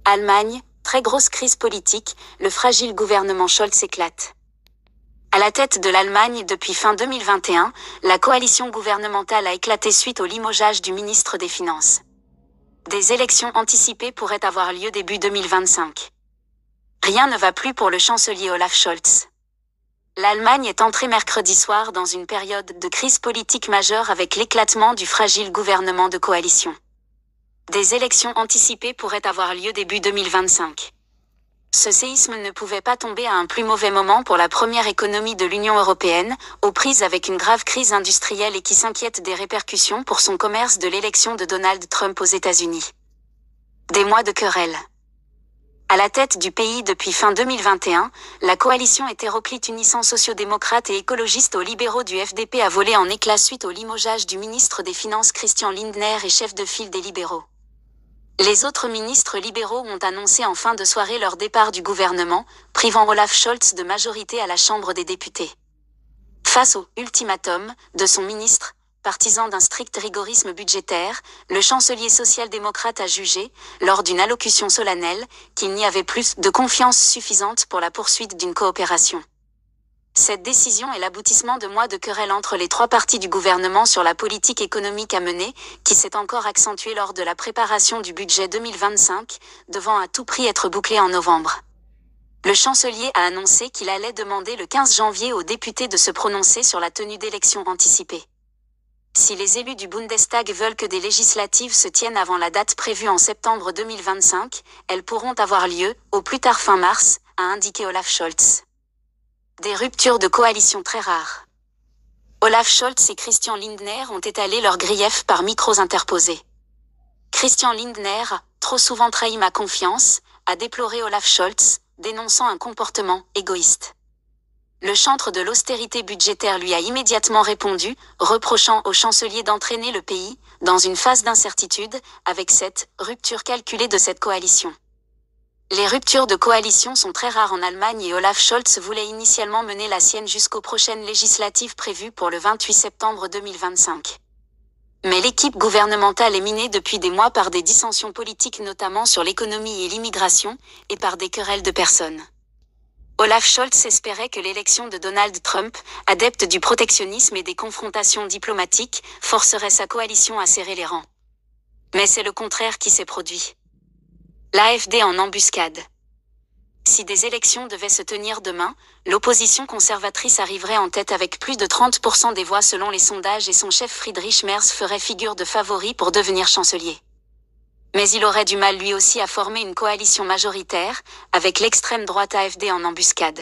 Allemagne, très grosse crise politique, le fragile gouvernement Scholz éclate. À la tête de l'Allemagne depuis fin 2021, la coalition gouvernementale a éclaté suite au limogeage du ministre des Finances. Des élections anticipées pourraient avoir lieu début 2025. Rien ne va plus pour le chancelier Olaf Scholz. L'Allemagne est entrée mercredi soir dans une période de crise politique majeure avec l'éclatement du fragile gouvernement de coalition. Des élections anticipées pourraient avoir lieu début 2025. Ce séisme ne pouvait pas tomber à un plus mauvais moment pour la première économie de l'Union européenne, aux prises avec une grave crise industrielle et qui s'inquiète des répercussions pour son commerce de l'élection de Donald Trump aux États-Unis. Des mois de querelle. À la tête du pays depuis fin 2021, la coalition hétéroclite unissant sociodémocrates et écologistes aux libéraux du FDP a volé en éclats suite au limogeage du ministre des Finances Christian Lindner et chef de file des libéraux. Les autres ministres libéraux ont annoncé en fin de soirée leur départ du gouvernement, privant Olaf Scholz de majorité à la Chambre des députés. Face au « ultimatum » de son ministre, partisan d'un strict rigorisme budgétaire, le chancelier social-démocrate a jugé, lors d'une allocution solennelle, qu'il n'y avait plus de confiance suffisante pour la poursuite d'une coopération. Cette décision est l'aboutissement de mois de querelle entre les trois partis du gouvernement sur la politique économique à mener, qui s'est encore accentuée lors de la préparation du budget 2025, devant à tout prix être bouclé en novembre. Le chancelier a annoncé qu'il allait demander le 15 janvier aux députés de se prononcer sur la tenue d'élections anticipées. Si les élus du Bundestag veulent que des législatives se tiennent avant la date prévue en septembre 2025, elles pourront avoir lieu, au plus tard fin mars, a indiqué Olaf Scholz. Des ruptures de coalition très rares. Olaf Scholz et Christian Lindner ont étalé leurs griefs par micros interposés. Christian Lindner, trop souvent trahi ma confiance, a déploré Olaf Scholz, dénonçant un comportement égoïste. Le chantre de l'austérité budgétaire lui a immédiatement répondu, reprochant au chancelier d'entraîner le pays dans une phase d'incertitude, avec cette rupture calculée de cette coalition. Les ruptures de coalition sont très rares en Allemagne et Olaf Scholz voulait initialement mener la sienne jusqu'aux prochaines législatives prévues pour le 28 septembre 2025. Mais l'équipe gouvernementale est minée depuis des mois par des dissensions politiques notamment sur l'économie et l'immigration, et par des querelles de personnes. Olaf Scholz espérait que l'élection de Donald Trump, adepte du protectionnisme et des confrontations diplomatiques, forcerait sa coalition à serrer les rangs. Mais c'est le contraire qui s'est produit. L'AfD en embuscade. Si des élections devaient se tenir demain, l'opposition conservatrice arriverait en tête avec plus de 30% des voix selon les sondages et son chef Friedrich Merz ferait figure de favori pour devenir chancelier. Mais il aurait du mal lui aussi à former une coalition majoritaire, avec l'extrême droite AfD en embuscade.